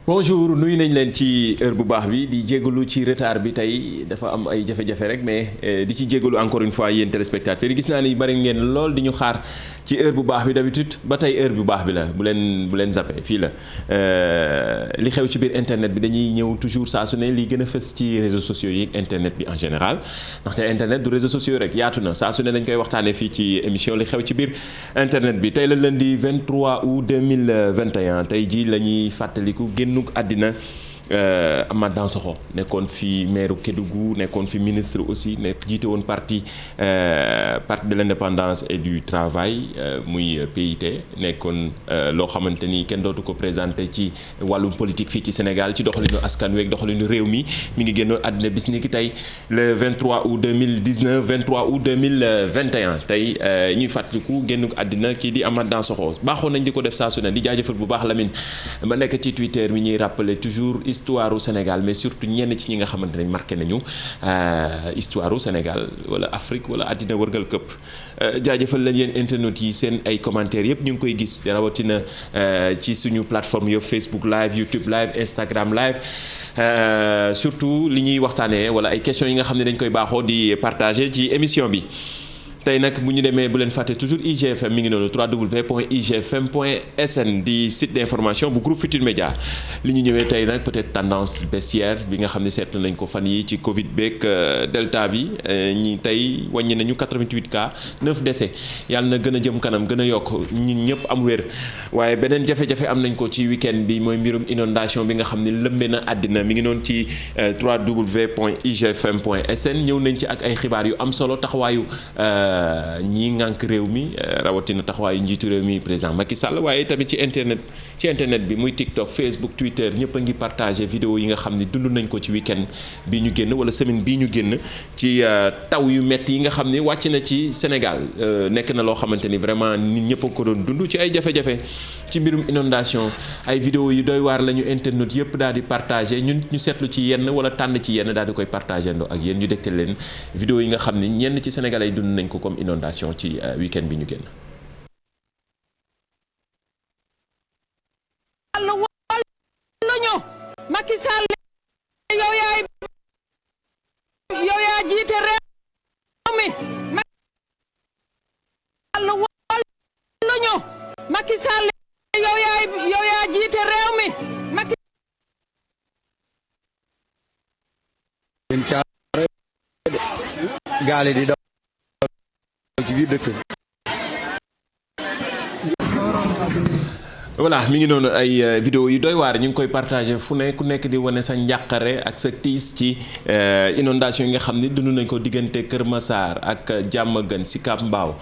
bonjour nuyu nañ leen ci heure bu baax bi di jégalu ci retard bi tey dafa am ay jafe-jafe rek mais di ci jégalu encore une fois yéen téléspectateurs yi gis naa ni bari ngeen lool di ñu xaar ci heure bu baax bi d'habitude ba tey heure bu baax bi la bu leen zappé fii la li xew ci biir internet bi dañuy ñëw toujours saa su ne li gën a fës ci réseaux sociaux yi internet bi en général ndaxte internet du réseaux sociaux rek yaatu na saa su ne dañ koy waxtaanee fii ci émission li xew ci biir internet bi tey la lundi 23 août 2021 tey jii la ñuy fàttaliku génnuk àddina Amath Dansokho nekkoon fi maire Kédougou nekkoon fi ministre aussi nekk jiite woon parti de l'indépendance et du travail muy PIT nekkoon loo xamante ni kenn dootu ko présenté ci wàllum politique fii ci Sénégal ci doxalinu askan wi ak doxalinu réew mi ngi génnoon àddina bis ni ki tey le 23 août 2019 23 août 2021 tey ñuy fàttaliku génnuk àddina kii di Amath Dansokho baaxoon nañ di ko def saa su ne di jaajëfal bu baax Lamine ma nekk ci Twitter mi ñuy rappeler toujours histoire u Sénégal mais surtout ñenn ci ñi nga xamante ne marqué nañu histoire u Sénégal wala Afrique wala àddina wërngal këpp jaajëfal leen yéen internautes yi seen ay commentaires yëpp ñu ngi koy gis rawatina ci suñu plateforme yëpp Facebook live YouTube live Instagram live surtout li ñuy waxtaanee wala ay questions yi nga xam ne dañ koy baaxoo di partager ci émission bi. tey nag bu ñu demee bu leen fàtte toujours IGFM mi ngi noonu www.igfm.sn di site d'information bu groupe Futurs Médias li ñu ñëwee tey nag peut-être tendance baissière bi nga xam ne seetlu nañ ko fan yi ci Covid beeg delta bi ñi tey wàññi nañu 88 cas 9 décès yàlla na gën a jëm kanam gën a yokk ñun ñëpp am wér waaye beneen jafe-jafe am nañ ko ci week-end bi mooy mbirum inondation bi nga xam ne lëmbe na àddina mi ngi noonu ci www.igfm.sn ñëw nañ ci ak ay xibaar yu am solo taxawaayu ñii ngànk réew mi rawatina taxawaayu njiitu réew mi président Macky Sall waaye tamit ci internet bi muy TikTok Facebook Twitter ñëpp a ngi partagé vidéo yi nga xam ne dund nañ ko ci week-end bi ñu génn wala semaine bii ñu génn ci taw yu métti yi nga xam ne wàcc na ci Sénégal nekk na loo xamante ni vraiment nit ñëpp a ko doon dund ci ay jafe-jafe ci mbirum inondation ay vidéo yu doy waar la ñu internet yëpp daal di partagé ñun ñu seetlu ci yenn wala tànn ci yenn daal di koy partagé ndoo ak yéen ñu dégtal leen vidéo yi nga xam ne ñenn ci Sénégalais yi dund nañ ko comme inondation ci week-end bi ñu génn. Macky Sall yow yaa jiite réew mi Macky Sall yow yaa jiite réew mi Macky gaale di daw ci biir dëkk. voilà mi ngi noonu ay vidéo yu doy waar ñu ngi koy partagé fu ne ku nekk di wane sa njàqare ak sa tiis ci inondation yi nga xam ni dund nañ ko diggante Kër Massar ak Diamaguène Sicap Mbao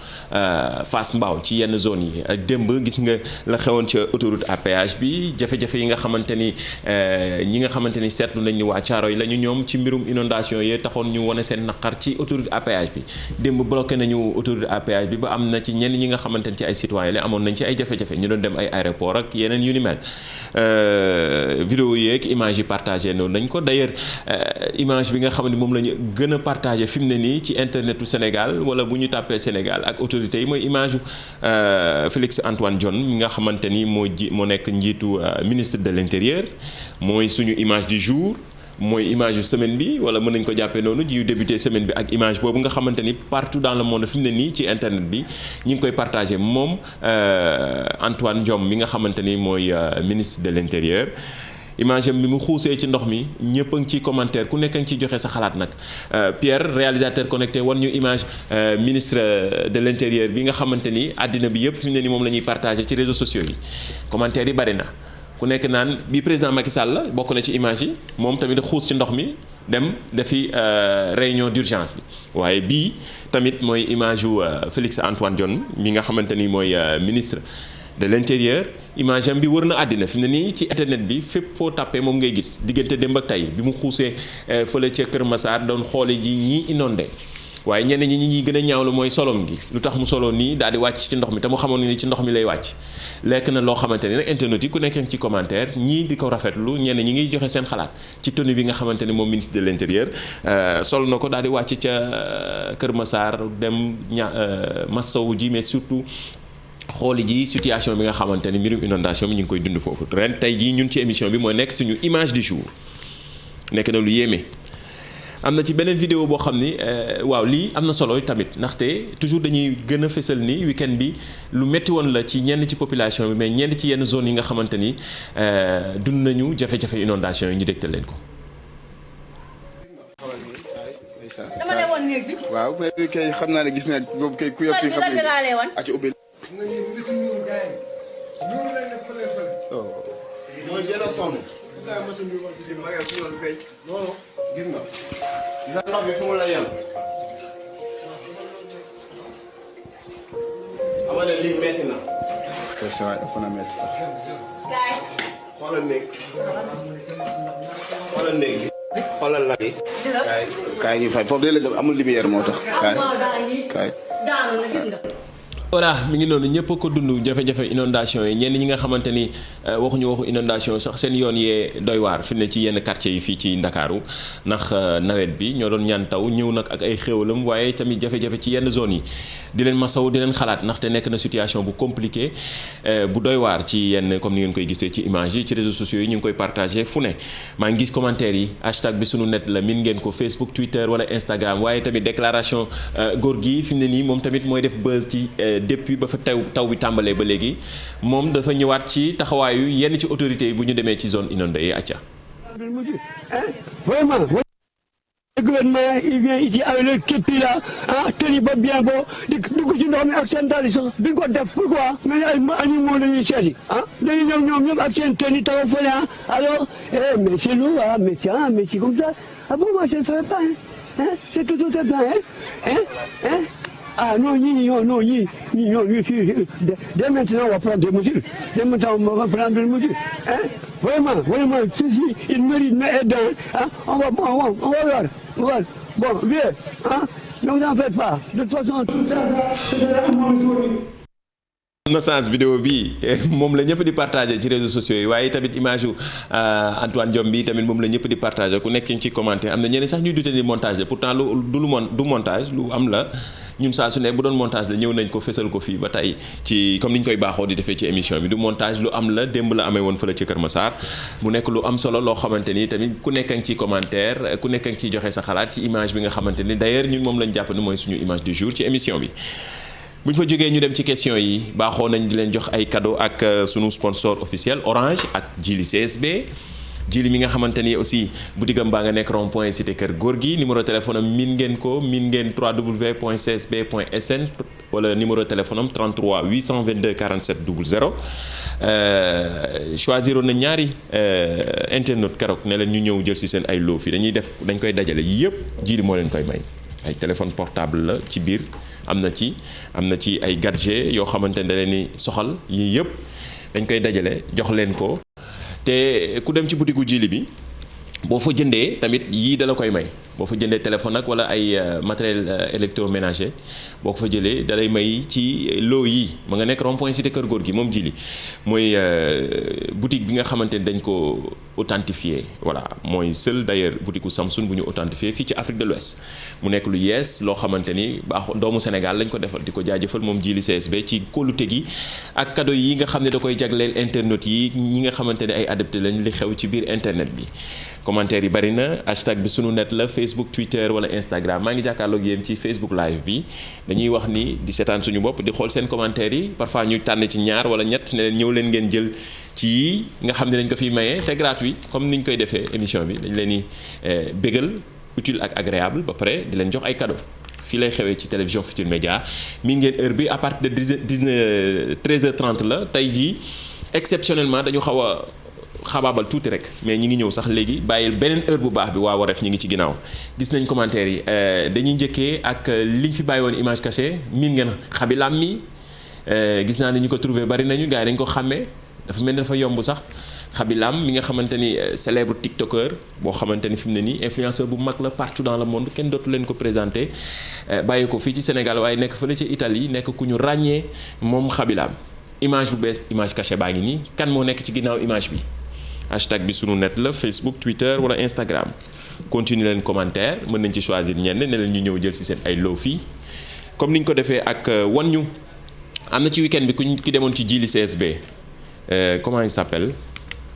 Fass Mbao ci yenn zone yi démb gis nga la xewoon ca autoroute à péage bi jafe-jafe yi nga xamante ni ñi nga xamante ni seetlu nañ ni waa Thiaroye la ñu ñoom ci mbirum inondation yee taxoon ñu wane seen naqar ci autoroute à péage bi démb bloqué nañu autoroute à péage bi ba am na ci ñenn ñi nga xamante ni ci ay citoyens la amoon nañ ci ay jafe-jafe ñu doon dem ay aéroport ak yeneen yu ni mel vidéo yeeg image yi partagé noonu nañ ko d'ailleurs image bi nga xam ne moom la ñu gën a partagé fi mu ne nii ci internetu Sénégal wala bu ñu tàppee Sénégal ak autorités yi mooy image u Félix Antoine Diome mi nga xamante ni moo nekk njiitu ministre de l'intérieur mooy suñu image du jour mooy image yu semaine bi wala mën nañ ko jàppee noonu ji yu débuté semaine bi ak image boobu nga xamante ni partout dans le monde fi mu ne nii ci internet bi ñi ngi koy partagé moom Antoine Diome mi nga xamante ni mooy ministre de l'intérieur image am bi mu xuusee ci ndox mi ñëpp a ngi ci commentaire ku nekk a ngi ci joxe sa xalaat nag Pierre réalisateur connecté wan ñu image ministre de l'intérieur bi nga xamante ni àddina bi yëpp fi mu ne nii moom la ñuy partagé ci réseaux sociaux yi commentaire yi bari na ku nekk naan bi président Macky Sall la bokk na ci image yi moom tamit xuus ci ndox mi dem defi réunion d'urgence bi waaye bii tamit mooy image yu Félix Antoine Diome mi nga xamante ni mooy ministre de l'intérieur image am bi wër na àddina fi mu ne nii ci internet bi fépp foo tàppee moom ngay gis diggante démb ak tey bi mu xuusee fële ca Kër Massar doon xoole ji ñii inondé waaye ñenn ñi ñi gën a ñaawlu mooy solom gi lu tax mu solo nii daal di wàcc ci ndox mi te mu xamoon ni ci ndox mi lay wàcc lekk na loo xamante ni nag internet yi ku nekk ci commentaire ñii di ko rafetlu ñenn ñi ngi joxe seen xalaat ci tenue bi nga xamante ni moom ministre de l'intérieur sol na ko daal di wàcc ca Kër Massar dem massawu ji mais surtout xooli ji situation bi nga xamante ni mbirum inondation bi ñu ngi koy dund foofu ren tey jii ñun ci émission bi mooy nekk suñu image du jour nekk na lu yéeme. am na ci beneen vidéo boo xam ni waaw lii am na solo tamit ndaxte toujours dañuy gën a fësal ni week-end bi lu métti woon la ci ñenn ci population bi mais ñenn ci yenn zone yi nga xamante ni dund nañu jafe-jafe inondation yi ñu dégtal leen ko. dama lay woon néeg bi. waaw mais kay xam naa ne gis naa boobu kay ku yëpp fi xam ne laa lay woon. ci ubbi. mooy jël a sonn. gis nga. gis ndox bi fu mu la yem. xam nga ne lii metti na. kay sa waay ëpp na metti sax. gaay. xoolal néeg. xoolal néeg bi. xoolal lal yi. kaay kaay ñu fay foofu de la amul lumière moo tax. kaay kaay. daanu na gis nga. voilà mi ngi noonu ñëpp ko dund jafe-jafe inondation yi ñenn ñi nga xamante ni waxuñu waxu inondation sax seen yoon yee doy waar fi ne ci yenn quartier yi fii ci Ndakaaru ndax nawet bi ñoo doon ñaan taw ñëw nag ak ay xéwalam waaye tamit jafe-jafe ci yenn zone yi di leen masaw di leen xalaat ndaxte nekk na situation bu compliqué bu doy waar ci yenn comme ni ngeen koy gisee ci image yi ci réseaux sociaux yi ñu ngi koy partagé fu ne maa ngi gis commentaire yi hashtag bi sunu net la min ngeen ko Facebook Twitter wala Instagram waaye tamit déclaration góor gi fi mu ne nii moom tamit mooy def buzz ci depuis ba fa taw bi tàmbalee ba léegi moom dafa ñëwaat ci taxawaayu yenn ci autorités yi bu ñu demee ci zone inondée yi acca. Vraiment, le gouvernement il vient ici avec le képi là tëri ba bien boo di dugg ci ndox mi ak seen dal yi sax duñ ko def pourquoi mais ay animaux la ñuy seeti dañuy ñëw ñoom ñëpp ak seen tëni taxaw fële alors mais c'est lourd mais c'est comme ça bon moi je ne ferai pas c'est tout le temps Ah non, dès maintenant on va prendre des mesures. Dès maintenant on va prendre des mesures. Vraiment, ceci, il mérite d'aide. On va voir. Bon, vieux, ne vous en faites pas. De toute façon, tout ça, am na sens vidéo bi moom la ñëpp di partagé ci réseaux sociaux yi waaye tamit image yu Antoine Diome bi tamit moom la ñëpp di partagé ku nekk ci commentaire am na ñeneen sax ñuy dute ni montage la pourtant du montage lu am la ñun saa su ne bu doon montage la ñëw nañ ko fesal ko fii ba tey ci comme ni ñu koy baaxoo di defee ci émission bi du montage lu am la démb la amee woon fële ci Kër Massar mu nekk lu am solo loo xamante ni tamit ku nekk ci commentaire ku nekk ci joxe sa xalaat ci image bi nga xamante ni d'ailleurs ñun moom lañ jàpp ne mooy suñu image du jour ci émission bi. bu ñu fa jógee ñu dem ci question yi baaxoo nañ di leen jox ay cadeau ak sunu sponsor officiel Orange ak Jili CSB Jili mi nga xamante ni aussi boutique-am baa nga nekk rond point cité kër góor gi numéro téléphone am min ngeen www.csb.sn wala numéro téléphone am 33 822 47 00 choisiroon na ñaari internaute keroog ne leen ñu ñëw jël ci seen ay loo fi dañ koy dajale yii yëpp Jili moo leen koy may ay téléphone portable la ci biir am na ci ay gadget yoo xamante ne da leen ni soxal yii yëpp dañ koy dajale jox leen ko te ku dem ci boutique Jili bi boo fa jëndee tamit yii dala koy may boo fa jëndee téléphone ak wala ay matériel électroménager boo ko fa jëlee dalay may ci loo yi ma nga nekk rond-point cité kër góor gi moom Jili mooy boutique bi nga xamante ni dañ ko authentifié voilà mooy seul d'ailleurs boutique u Samsung bu ñu authentifié fii ci Afrique de l'Ouest mu nekk lu yees loo xamante ni doomu Sénégal lañ ko defal di ko jaajëfal moom Jili CSB ci kóolute gi ak cadeau yi nga xam ne da koy jagleel internet yi ñi nga xamante ne ay adepté lañ li xew ci biir internet bi commentaire yi bari na hashtag bi sunu net la Facebook Twitter wala Instagram maa ngi jàkkaarloog yéen ci Facebook live bi dañuy wax ni di seetaan suñu bopp di xool seen commentaire yi parfois ñu tànn ci ñaar wala ñett ne leen ñëw leen ngeen jël ci yii nga xam ne dañ ko fiy maye c'est gratuit comme ni ñu koy defee émission bi dañ leen di bégal utile ak agréable ba pare di leen jox ay cadeau fii lay xewee ci télévision Futur Média mi ngeen heure bi à partir de 13h30 la tey jii exceptionnellement dañu xaw a xabaabal tuuti rek mais ñi ngi ñëw sax léegi bàyyil beneen heure bu baax bi waa Wareef ñi ngi ci ginnaaw gis nañ commentaire yi dañuy njëkkee ak liñ fi bàyyi woon image cachée miin ngeen Xabi Lam mi gis naa ne ñu ko trouvé bari nañu gars yi dañ ko xàmmee dafa mel ni dafa yomb sax Xabi Lam mi nga xamante ni célèbre tiktoker boo xamante ni fi mu ne nii influenceur bu mag la partout dans le monde kenn dootu leen ko présenté bàyyi ko fii ci Sénégal waaye nekk fële ci Italie nekk ku ñu ràññee moom Xabi Lam image bu bees image cachée baa ngi nii kan moo nekk ci ginnaaw image bi hashtag bi sunu net la Facebook Twitter wala Instagram continue leen commentaire mën nañ ci choisir ñenn ne leen ñu ñëw jël ci seen ay loo fii comme ni ñu ko defee ak wan ñu am na ci week-end bi ki demoon ci jili CSB comment il s'appelle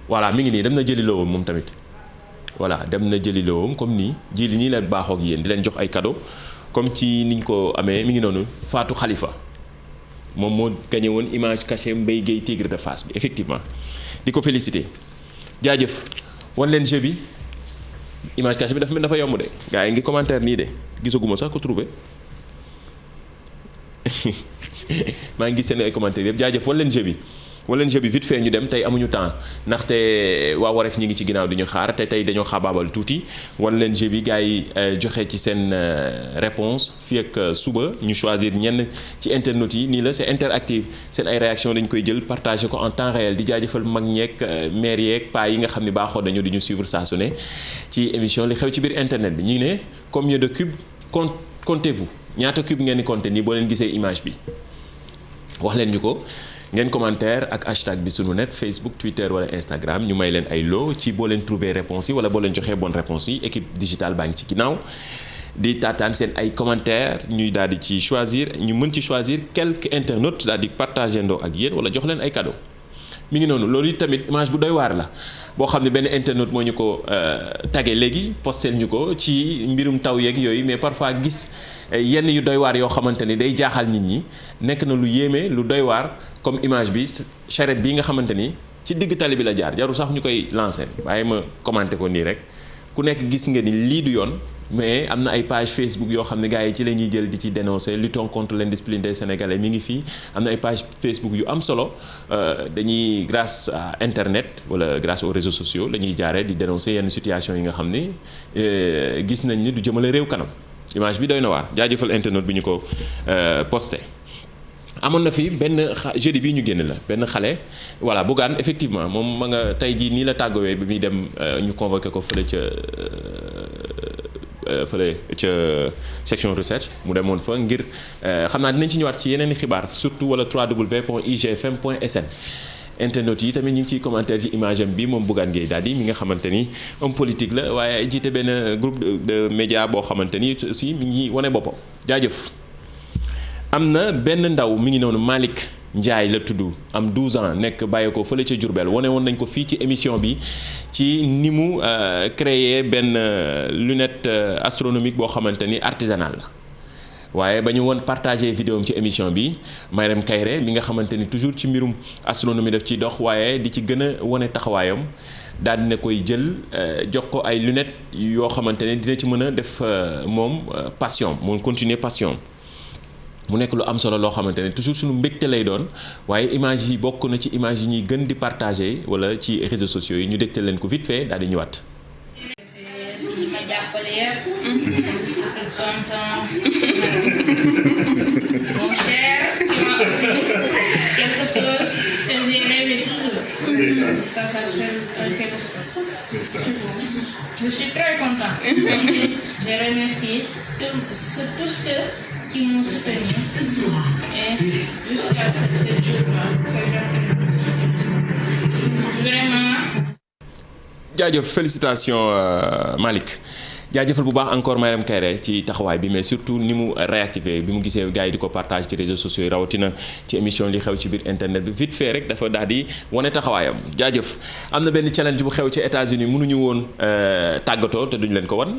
voilà mi ngi nii dem na jëli loowam moom tamit voilà dem na jëli loowam comme nii jili nii la baaxoo ak yéen di leen jox ay cadeau comme ci niñ ko amee mi ngi noonu Fatou Khalifa moom moo gagné woon image cachée Mbaye Guèye Tigre de Fass bi effectivement di ko féliciter jaajëf wan leen jeu bi image cachée bi dafa yomb de gars yi ngi commentaire nii de gisaguma sax ko trouvé maa ngi gis seen ay commentaires yëpp jaajëf wan leen jeu bi vite fait ñu dem tey amuñu temps ndaxte waa Wareef ñi ngi ci ginnaaw di ñu xaar te tey dañoo xaabaabal tuuti wan leen jeu bi gars yi joxe ci seen réponse fii ak suba ñu choisir ñenn ci internautes yi nii la c'est interactive seen ay réaction dañ koy jël partager ko en temps réel di jaajëfal mag ñeeg maire yeeg paa yi nga xam ne baaxoo dañu di ñu suivre saa su ne ci émission li xew ci biir internet bi ñu ngi ne combien de cubes comptez-vous ñaata cube ngeen di compter nii boo leen gisee image bi wax leen ñu ko ngeen commentaire ak hashtag bi sunu net Facebook Twitter wala Instagram ñu may leen ay lot ci boo leen trouver réponse yi wala boo leen joxee bonne réponse yi équipe digitale baa ngi ci ginnaaw di taataan seen ay commentaire ñuy daal di ci choisir ñu mën ci choisir quelques internautes daal di partager ndoo ak yéen wala jox leen ay cadeau mi ngi noonu loolu it tamit image bu doy waar la boo xam ne benn internaute moo ñu ko tagee léegi postel ñu ko ci mbirum taw yeeg yooyu mais parfois gis yenn yu doy waar yoo xamante ni day jaaxal nit ñi nekk na lu yéeme lu doy waar comme image bi charrette bi nga xamante ni ci digg tali bi la jaar jaru sax ñu koy lancer waaye ma commenté ko nii rek ku nekk gis nga ni lii du yoon mais am na ay page Facebook yoo xam ne gars yi ci la ñuy jël di ci dénoncer luttons contre l'indiscipline des Sénégalais mi ngi fii am na ay page Facebook yu am solo dañuy grâce à internet wala grâce aux réseaux sociaux la ñuy jaaree di dénoncer yenn situation yi nga xam ni gis nañ ni du jëmale réew kanam image bi doy na waar jaajëfal internet bi ñu ko posté. amoon na fi benn jeudi bii ñu génn la benn xale voilà Bougane effectivement moom ma nga tey jii nii la tàggawee bi muy dem ñu convoqué ko fële ca section recherche mu demoon fa ngir xam naa dinañ ci ñëwaat ci yeneen i xibaar surtout wala www.igfm.sn internet yi tamit ñu ngi ciy commentaire ci image am bi moom Bougane Gueye Dany mi nga xamante ni homme politique la waaye jiite benn groupe de média boo xamante ni aussi mi ngi wane boppam jaajëf. am na benn ndaw mi ngi noonu Malick Ndiaye la tudd am 12 ans nekk bàyyi ko fële ca Diourbel wane woon nañ ko fii ci émission bi ci ni mu créer benn lunette astronomique boo xamante ni artisanal la waaye ba ñu woon partagé vidéo am ci émission bi Mayram Kayre mi nga xamante ni toujours ci mbirum astronomie daf ciy dox waaye di ci gën a wane taxawaayam daal dina koy jël jox ko ay lunettes yoo xamante ne dina ci mën a def moom passion moom continuer passion. mu nekk lu am solo loo xamante ne toujours suñu mbégte lay doon waaye image yi bokk na ci image yi ñuy gën di partager wala ci réseaux sociaux yi ñu dégtal leen ko vite fait daal di ñëwaat. si ma jàppale yëpp. mon cher, tu m'as offert quelque chose que j'ai rêvé toujours. Ça s'appelle télescope. Je suis très content. Je remercie tous ceux qui m'ont soutenu et jusqu'à ce jour-là vraiment. jaajëf félicitations Malick jaajëfal bu baax encore Mayram Kayre ci taxawaay bi mais surtout ni mu réactivé bi mu gisee gars yi di ko partage ci réseaux sociaux yi rawatina ci émission li xew ci biir internet bi vite fait rek dafa daal di wane taxawaayam jaajëf. am na benn challenge bu xew ci États-Unis mënuñu woon tàggatoo te duñu leen ko wan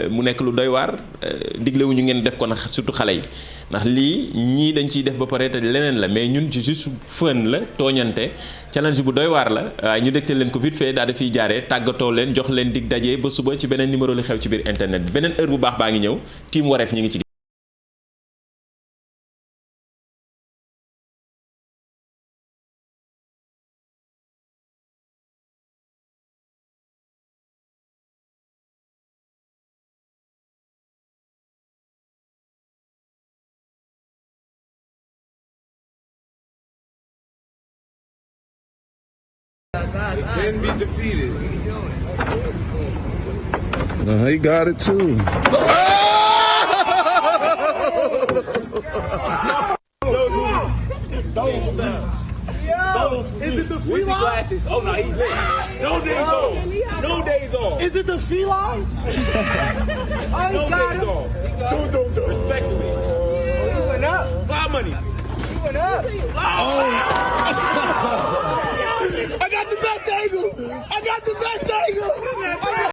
mu nekk lu doy waar diglewuñu ngeen def ko nag surtout xale yi ndax lii ñii dañ ciy def ba pare te leneen la mais ñun ci juste fun la tooñante challenge bu doy waar la waaye ñu dégtal leen ko vite fait daal di fiy jaaree tàggatoo leen jox leen dig daje ba suba ci beneen numéro li xew ci biir internet bi beneen heure bu baax baa ngi ñëw team Wareef ñu ngi ci Can be defeated. No, he got it too. Is it the felines? Oh no, he's lit. No days on. No days on. Is it the felines? Oh, he got him. Respectfully. He went up. Fly money. I got the best angle.